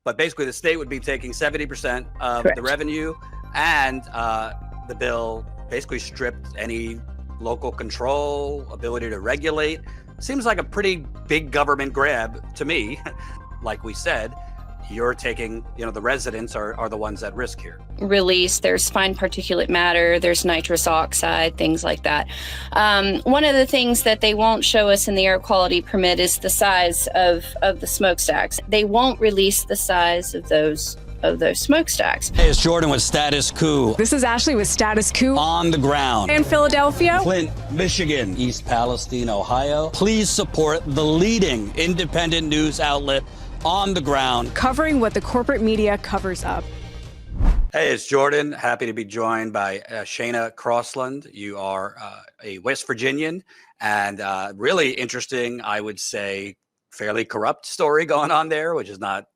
but basically the state would be taking 70% of Correct. the revenue, and the bill basically stripped any local control, ability to regulate. Seems like a pretty big government grab to me. Like we said, you're taking, the residents are the ones at risk here. Release, there's fine particulate matter, there's nitrous oxide, things like that. One of the things that they won't show us in the air quality permit is the size of the smokestacks. They won't release the size of those smokestacks. Hey, it's Jordan with Status Coup. This is Ashley with Status Coup. On the ground. In Philadelphia. Flint, Michigan. East Palestine, Ohio. Please support the leading independent news outlet on the ground, covering what the corporate media covers up. Hey, it's Jordan. Happy to be joined by Shana Crossland. You are a West Virginian, and really interesting, I would say, fairly corrupt story going on there, which is not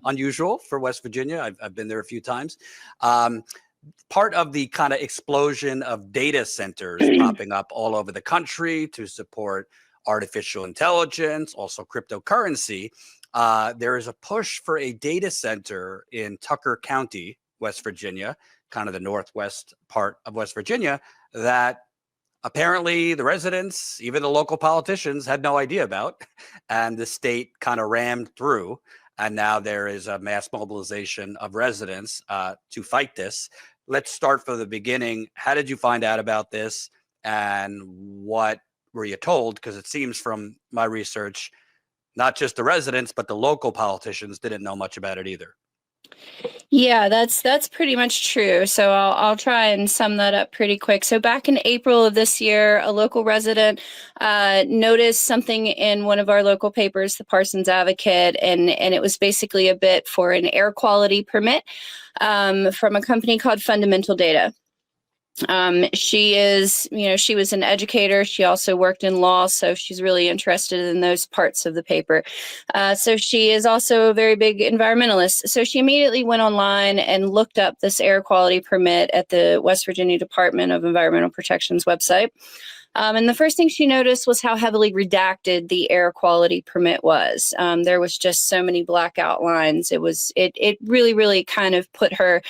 unusual for West Virginia. I've been there a few times. Part of the kind of explosion of data centers popping up all over the country to support artificial intelligence, also cryptocurrency. There is a push for a data center in Tucker County, West Virginia, kind of the northwest part of West Virginia, that apparently the residents, even the local politicians, had no idea about, and the state kind of rammed through. And now there is a mass mobilization of residents to fight this. Let's start from the beginning. How did you find out about this, and what were you told? Because it seems from my research, not just the residents, but the local politicians didn't know much about it either. Yeah, that's pretty much true. So I'll try and sum that up pretty quick. So back in April of this year, a local resident noticed something in one of our local papers, the Parsons Advocate, and it was basically a bid for an air quality permit from a company called Fundamental Data. She was an educator. She also worked in law, so she's really interested in those parts of the paper. So she is also a very big environmentalist. So she immediately went online and looked up this air quality permit at the West Virginia Department of Environmental Protection's website. And the first thing she noticed was how heavily redacted the air quality permit was. There was just so many blackout lines. It really, really kind of put her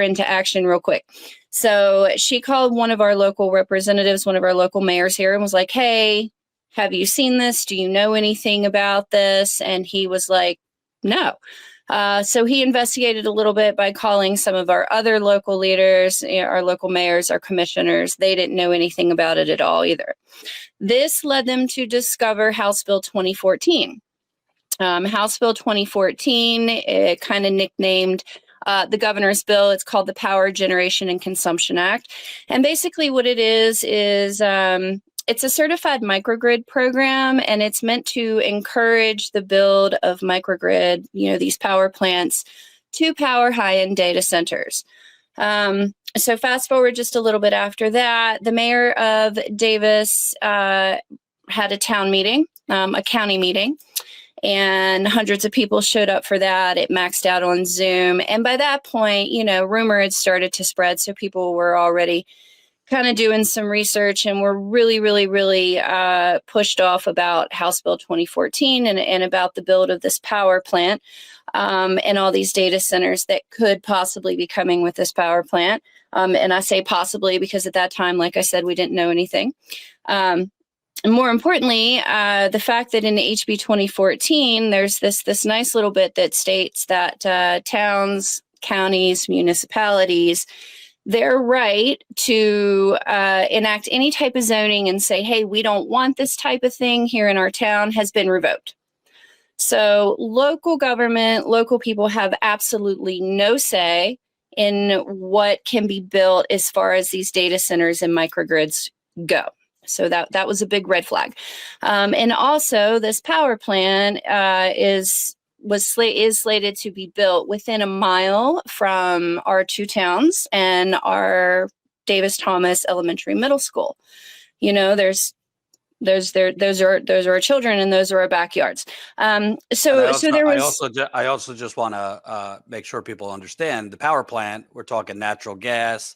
into action real quick. So she called one of our local representatives, one of our local mayors here, and was like, hey, have you seen this? Do you know anything about this? And he was like, no. So he investigated a little bit by calling some of our other local leaders, our local mayors, our commissioners. They didn't know anything about it at all either. This led them to discover House Bill 2014. House Bill 2014, it kind of nicknamed the governor's bill. It's called the Power Generation and Consumption Act. And basically what it is it's a certified microgrid program, and it's meant to encourage the build of microgrid, these power plants to power high-end data centers. So fast forward just a little bit after that, the mayor of Davis had a town meeting, a county meeting, and hundreds of people showed up for that. It maxed out on Zoom. And by that point, rumor had started to spread. So people were already kind of doing some research and were really, really, really pushed off about House Bill 2014 and about the build of this power plant and all these data centers that could possibly be coming with this power plant. And I say possibly because at that time, like I said, we didn't know anything. And more importantly, the fact that in HB 2014, there's this nice little bit that states that towns, counties, municipalities, their right to enact any type of zoning and say, hey, we don't want this type of thing here in our town has been revoked. So local government, local people have absolutely no say in what can be built as far as these data centers and microgrids go. So that was a big red flag. And also this power plant is slated to be built within a mile from our two towns and our Davis Thomas Elementary Middle School. Those are our children and those are our backyards. I also just want to make sure people understand the power plant. We're talking natural gas,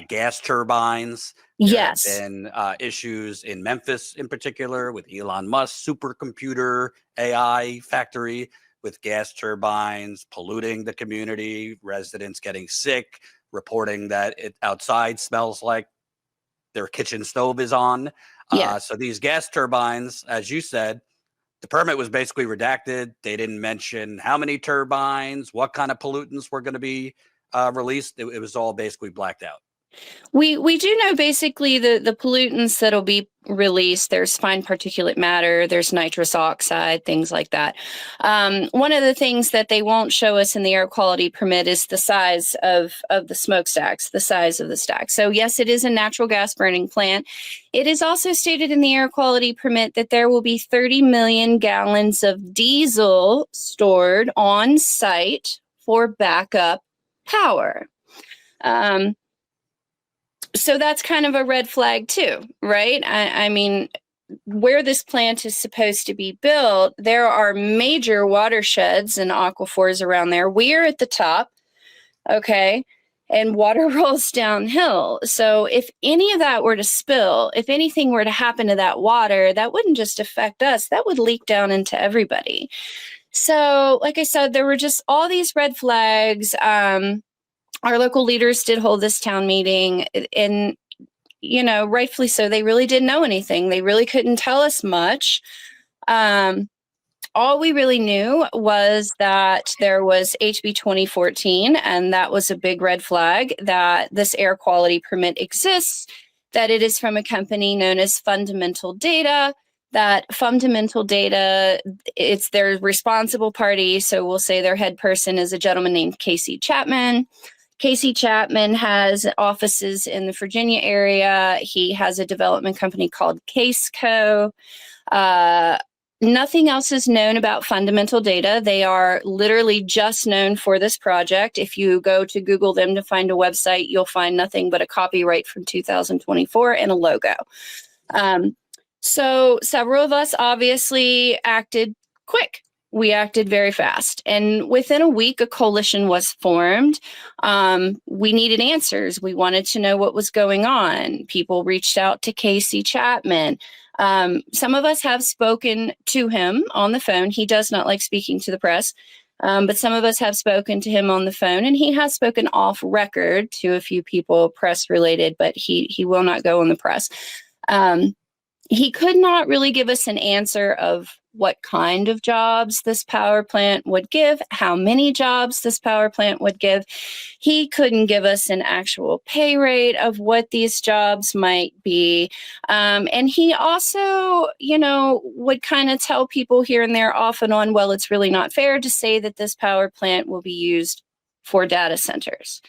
gas turbines. Yes. There have been issues in Memphis in particular with Elon Musk's supercomputer AI factory. with gas turbines polluting the community, residents getting sick, reporting that it outside smells like their kitchen stove is on. Yeah. So these gas turbines, as you said, the permit was basically redacted. They didn't mention how many turbines, what kind of pollutants were going to be released. It was all basically blacked out. We do know basically the pollutants that'll be released. There's fine particulate matter, there's nitrous oxide, things like that. One of the things that they won't show us in the air quality permit is the size of the smokestacks, the size of the stack. So yes, it is a natural gas burning plant. It is also stated in the air quality permit that there will be 30 million gallons of diesel stored on site for backup power. So that's kind of a red flag too, right? I mean, where this plant is supposed to be built, there are major watersheds and aquifers around there. We're at the top, okay? And water rolls downhill. So if any of that were to spill, if anything were to happen to that water, that wouldn't just affect us, that would leak down into everybody. So like I said, there were just all these red flags. Our local leaders did hold this town meeting, and, you know, rightfully so, they really didn't know anything. They really couldn't tell us much. All we really knew was that there was HB 2014, and that was a big red flag that this air quality permit exists, that it is from a company known as Fundamental Data, that Fundamental Data, it's their responsible party. So we'll say their head person is a gentleman named Casey Chapman. Casey Chapman has offices in the Virginia area. He has a development company called CaseCo. Nothing else is known about Fundamental Data. They are literally just known for this project. If you go to Google them to find a website, you'll find nothing but a copyright from 2024 and a logo. So several of us obviously acted quick. We acted very fast. And within a week, a coalition was formed. We needed answers. We wanted to know what was going on. People reached out to Casey Chapman. Some of us have spoken to him on the phone. He does not like speaking to the press. But some of us have spoken to him on the phone, and he has spoken off record to a few people, press related, but he will not go on the press. He could not really give us an answer of what kind of jobs this power plant would give, how many jobs this power plant would give. He couldn't give us an actual pay rate of what these jobs might be. And he also, you know, would kind of tell people here and there off and on, well, it's really not fair to say that this power plant will be used for data centers.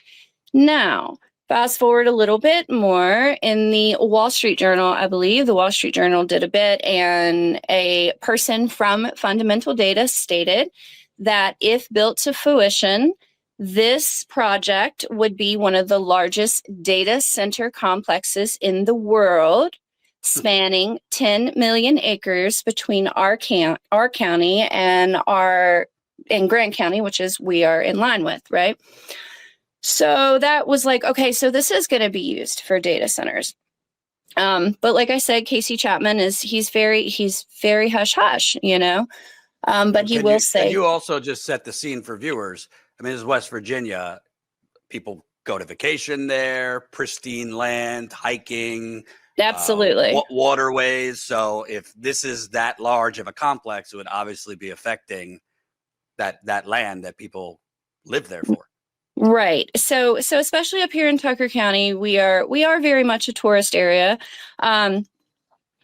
Now, fast forward a little bit more, in the Wall Street Journal, I believe, the Wall Street Journal did a bit, and a person from Fundamental Data stated that if built to fruition, this project would be one of the largest data center complexes in the world, spanning 10 million acres between our county and Grant County, which is we are in line with, right? So that was like, okay, so this is going to be used for data centers. But like I said, Casey Chapman he's very hush hush, you know, but he will say. Can you also just set the scene for viewers? I mean, this is West Virginia. People go to vacation there, pristine land, hiking. Absolutely. Waterways. So if this is that large of a complex, it would obviously be affecting that land that people live there for. Right. So especially up here in Tucker County, we are very much a tourist area.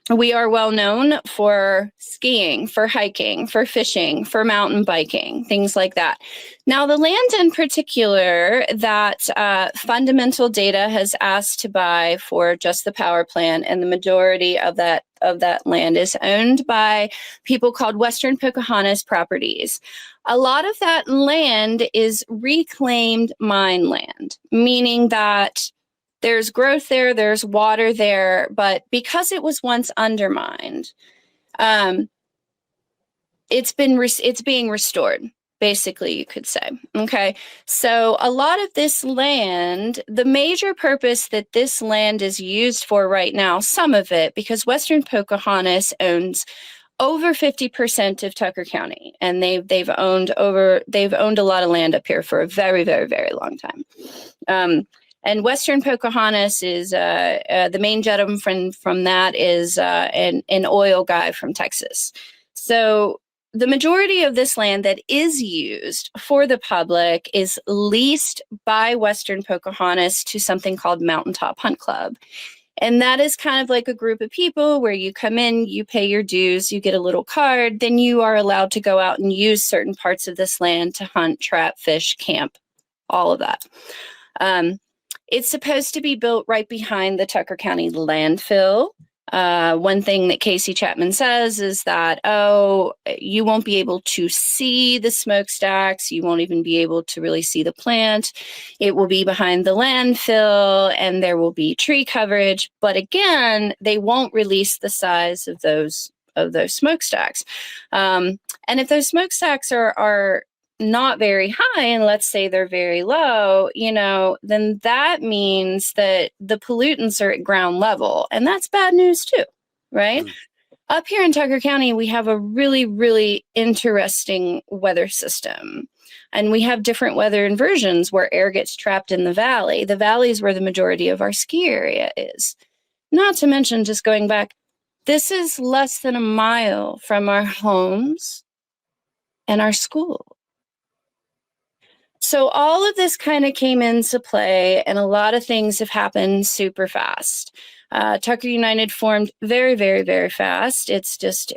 We are well known for skiing, for hiking, for fishing, for mountain biking, things like that. Now, the land in particular that Fundamental Data has asked to buy for just the power plant, and the majority of that land is owned by people called Western Pocahontas Properties. A lot of that land is reclaimed mine land, meaning that there's growth there, there's water there, but because it was once undermined, it's being restored, basically, you could say. Okay, so a lot of this land, the major purpose that this land is used for right now, some of it, because Western Pocahontas owns over 50% of Tucker County, and they've owned a lot of land up here for a very, very, very long time. And Western Pocahontas is the main gentleman from that is an oil guy from Texas. So the majority of this land that is used for the public is leased by Western Pocahontas to something called Mountaintop Hunt Club. And that is kind of like a group of people where you come in, you pay your dues, you get a little card, then you are allowed to go out and use certain parts of this land to hunt, trap, fish, camp, all of that. It's supposed to be built right behind the Tucker County landfill. One thing that Casey Chapman says is that, you won't be able to see the smokestacks. You won't even be able to really see the plant. It will be behind the landfill and there will be tree coverage. But again, they won't release the size of those smokestacks. And if those smokestacks are not very high, and let's say they're very low, then that means that the pollutants are at ground level. And that's bad news too, right? Up here in Tucker County, we have a really, really interesting weather system. And we have different weather inversions where air gets trapped in the valley. The valley is where the majority of our ski area is. Not to mention, just going back, this is less than a mile from our homes and our school. So all of this kind of came into play, and a lot of things have happened super fast. Tucker United formed very, very, very fast. It's just,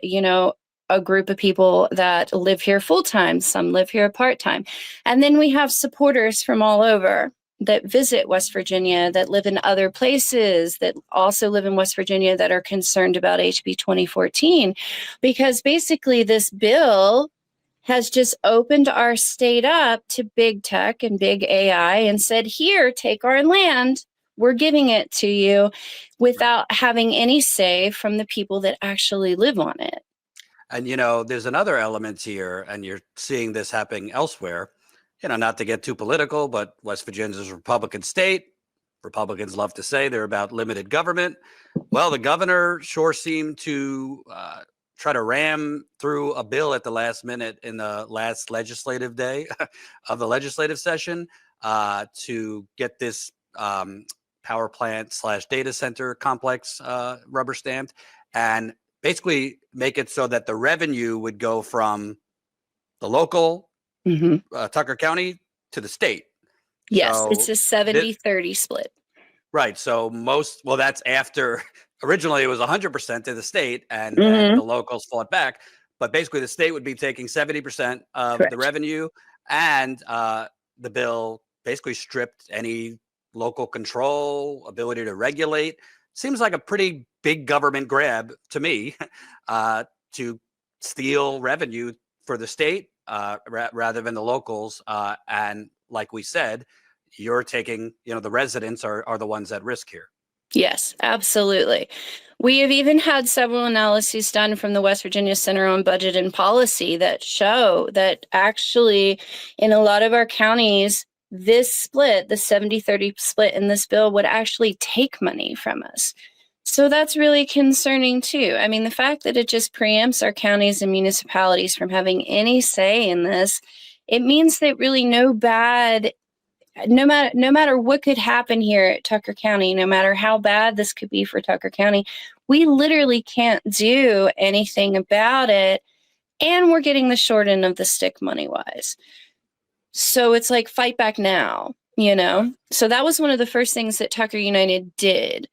a group of people that live here full-time. Some live here part-time. And then we have supporters from all over that visit West Virginia, that live in other places, that also live in West Virginia, that are concerned about HB 2014. Because basically this bill has just opened our state up to big tech and big AI and said, here, take our land. We're giving it to you without having any say from the people that actually live on it. And, there's another element here, and you're seeing this happening elsewhere, not to get too political, but West Virginia's a Republican state. Republicans love to say they're about limited government. Well, the governor sure seemed to try to ram through a bill at the last minute in the last legislative day of the legislative session to get this power plant / data center complex rubber stamped, and basically make it so that the revenue would go from the local Tucker County to the state. Yes, so it's a 70-30 split. Right. So that's after. Originally, it was 100% to the state, and the locals fought back. But basically, the state would be taking 70% of Correct. the revenue, and the bill basically stripped any local control, ability to regulate. Seems like a pretty big government grab to me to steal revenue for the state rather than the locals. And like we said, you're taking, the residents are the ones at risk here. Yes, absolutely. We have even had several analyses done from the West Virginia Center on Budget and Policy that show that actually in a lot of our counties, this split, the 70-30 split in this bill, would actually take money from us. So that's really concerning too. I mean, the fact that it just preempts our counties and municipalities from having any say in this, it means that really no matter what could happen here at Tucker County, no matter how bad this could be for Tucker County, we literally can't do anything about it. And we're getting the short end of the stick money-wise. So it's like, fight back now, So that was one of the first things that Tucker United did.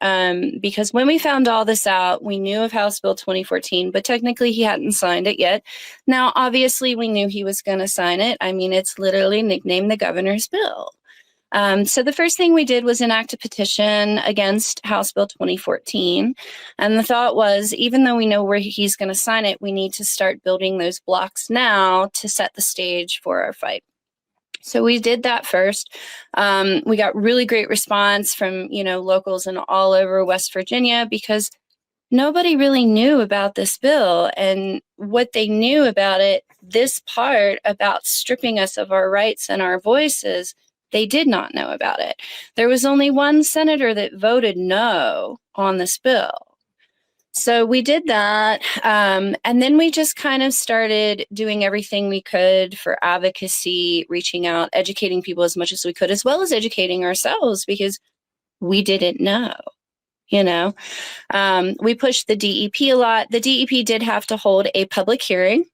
Because when we found all this out, we knew of House Bill 2014, but technically he hadn't signed it yet. Now, obviously, we knew he was going to sign it. I mean, it's literally nicknamed the governor's bill. So the first thing we did was enact a petition against House Bill 2014. And the thought was, even though we know where he's going to sign it, we need to start building those blocks now to set the stage for our fight. So we did that first. We got really great response from, locals and all over West Virginia, because nobody really knew about this bill. And what they knew about it, this part about stripping us of our rights and our voices, they did not know about it. There was only one senator that voted no on this bill. So we did that. And then we just kind of started doing everything we could for advocacy, reaching out, educating people as much as we could, as well as educating ourselves because we didn't know, you know. We pushed the DEP a lot. The DEP did have to hold a public hearing.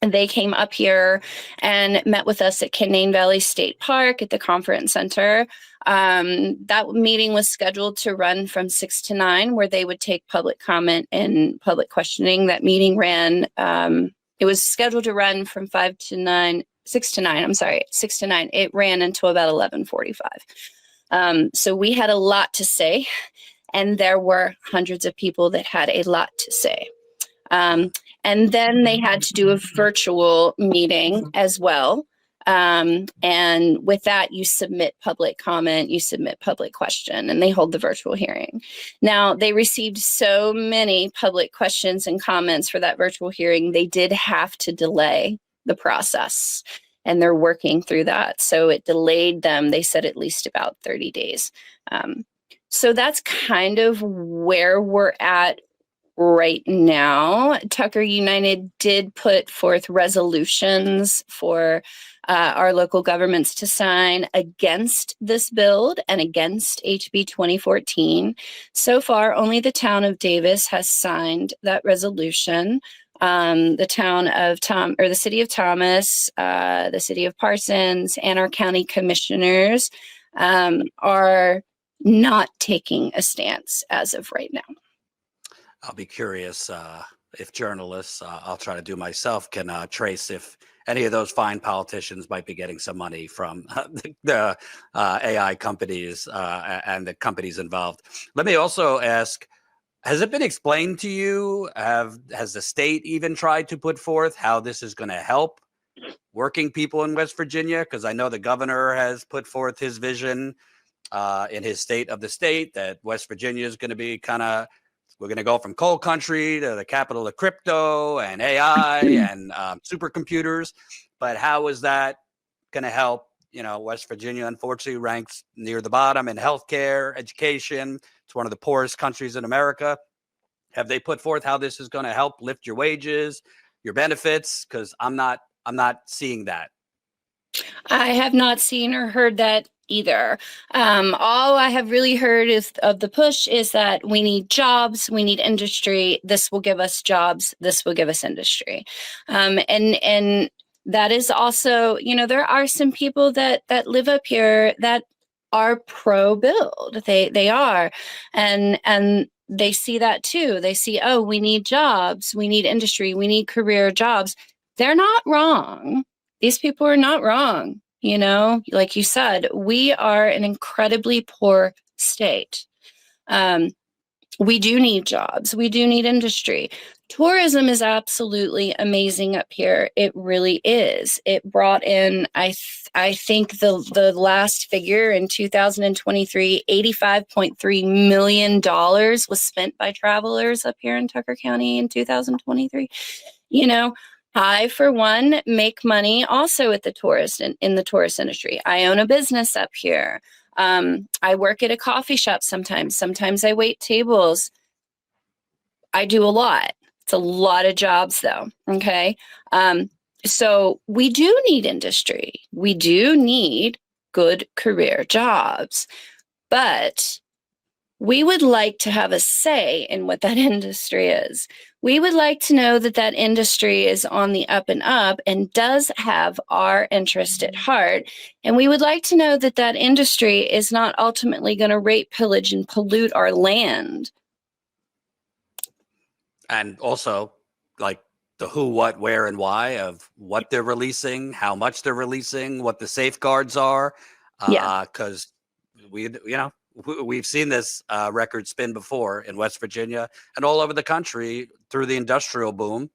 They came up here and met with us at Canaan Valley State Park at the conference center. That meeting was scheduled to run from 6 to 9, where they would take public comment and public questioning. That meeting ran, it was scheduled to run from 5 to 9, 6 to 9, I'm sorry, 6 to 9. It ran until about 11:45. So we had a lot to say, and there were hundreds of people that had a lot to say. And then they had to do a virtual meeting as well. And with that, you submit public comment, you submit public question, and they hold the virtual hearing. Now, they received so many public questions and comments for that virtual hearing, they did have to delay the process. And they're working through that. So it delayed them, they said, at least about 30 days. So that's kind of where we're at right now. Tucker United did put forth resolutions for our local governments to sign against this bill and against HB 2014. So far, only the town of Davis has signed that resolution. The city of Thomas, the city of Parsons, and our county commissioners are not taking a stance as of right now. I'll be curious if journalists, I'll try to do myself, can trace if any of those fine politicians might be getting some money from the AI companies and the companies involved. Let me also ask, has it been explained to you? Has the state even tried to put forth how this is going to help working people in West Virginia? Because I know the governor has put forth his vision in his state of the state that West Virginia is going to be we're going to go from coal country to the capital of crypto and AI and supercomputers. But how is that going to help? You know, West Virginia, unfortunately, ranks near the bottom in healthcare, education. It's one of the poorest countries in America. Have they put forth how this is going to help lift your wages, your benefits? Because I'm not seeing that. I have not seen or heard that either. All I have really heard of the push is that we need jobs, we need industry. This will give us jobs. This will give us industry. And that is also, you know, there are some people that live up here that are pro build. They are, and they see that too. They see, oh, we need jobs, we need industry, we need career jobs. They're not wrong. These people are not wrong. You know, like you said, we are an incredibly poor state. We do need jobs. We do need industry. Tourism is absolutely amazing up here. It really is. It brought in, I think the last figure in 2023, $85.3 million was spent by travelers up here in Tucker County in 2023. You know, I, for one, make money also at the in the tourist industry. I own a business up here. I work at a coffee shop sometimes. Sometimes I wait tables. I do a lot. It's a lot of jobs, though. Okay. So we do need industry. We do need good career jobs. But we would like to have a say in what that industry is. We would like to know that that industry is on the up and up and does have our interest at heart. And we would like to know that that industry is not ultimately going to rape, pillage, and pollute our land. And also, like, the who, what, where, and why of what they're releasing, how much they're releasing, what the safeguards are. Because we've seen this record spin before in West Virginia and all over the country through the industrial boom.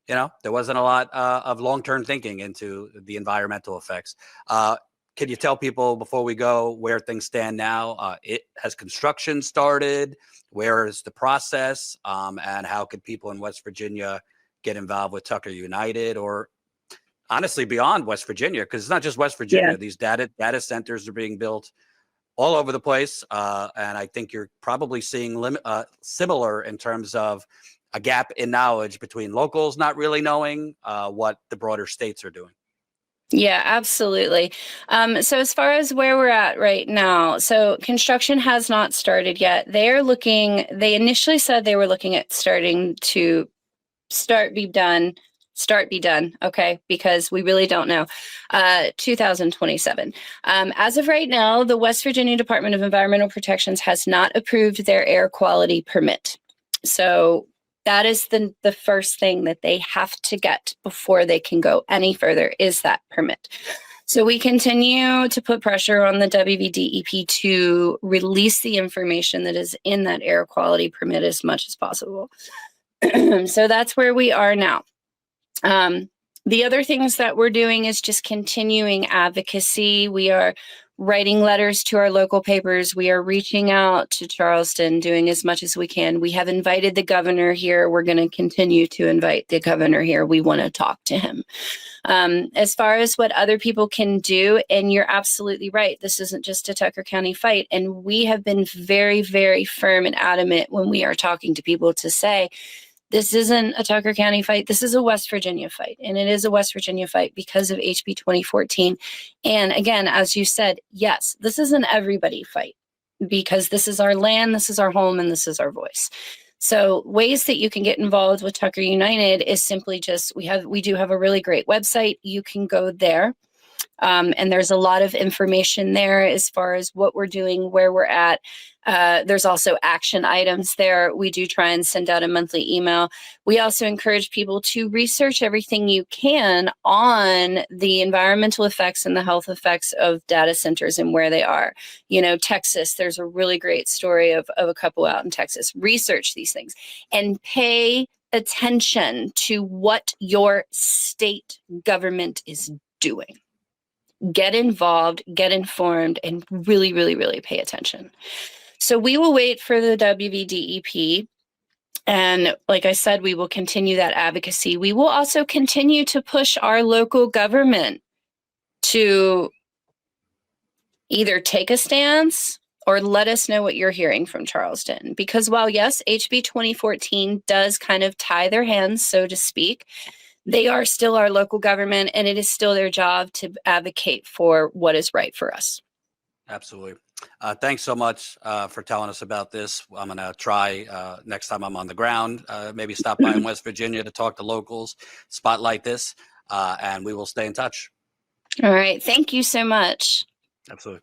You know, there wasn't a lot of long-term thinking into the environmental effects. Can you tell people before we go where things stand now? Has construction started? Where is the process? And how could people in West Virginia get involved with Tucker United, or honestly beyond West Virginia? Because it's not just West Virginia. These data centers are being built all over the place. And I think you're probably seeing similar in terms of a gap in knowledge between locals not really knowing what the broader states are doing. Yeah, absolutely. So as far as where we're at right now, so construction has not started yet. They initially said they were looking at starting to be done. Okay, because we really don't know. 2027. As of right now, the West Virginia Department of Environmental Protections has not approved their air quality permit. So that is the first thing that they have to get before they can go any further is that permit. So we continue to put pressure on the WVDEP to release the information that is in that air quality permit as much as possible. So that's where we are now. The other things that we're doing is just continuing advocacy. We are writing letters to our local papers. We are reaching out to Charleston, doing as much as we can. We have invited the governor here. We're going to continue to invite the governor here. We want to talk to him. As far as what other people can do, and you're absolutely right, this isn't just a Tucker County fight. And we have been very, very firm and adamant when we are talking to people to say, this isn't a Tucker County fight. This is a West Virginia fight. And it is a West Virginia fight because of HB 2014. And again, as you said, yes, this is an everybody fight because this is our land, this is our home, and this is our voice. So ways that you can get involved with Tucker United is simply just, we do have a really great website. You can go there. And there's a lot of information there as far as what we're doing, where we're at. There's also action items there. We do try and send out a monthly email. We also encourage people to research everything you can on the environmental effects and the health effects of data centers and where they are. You know, Texas, there's a really great story of a couple out in Texas. Research these things and pay attention to what your state government is doing. Get involved, get informed, and really, really, really pay attention. So we will wait for the WVDEP. And like I said, we will continue that advocacy. We will also continue to push our local government to either take a stance or let us know what you're hearing from Charleston. Because while, yes, HB 2014 does kind of tie their hands, so to speak, they are still our local government, and it is still their job to advocate for what is right for us. Absolutely. Thanks so much for telling us about this. I'm going to try next time I'm on the ground, maybe stop by in West Virginia to talk to locals, spotlight this, and we will stay in touch. All right. Thank you so much. Absolutely.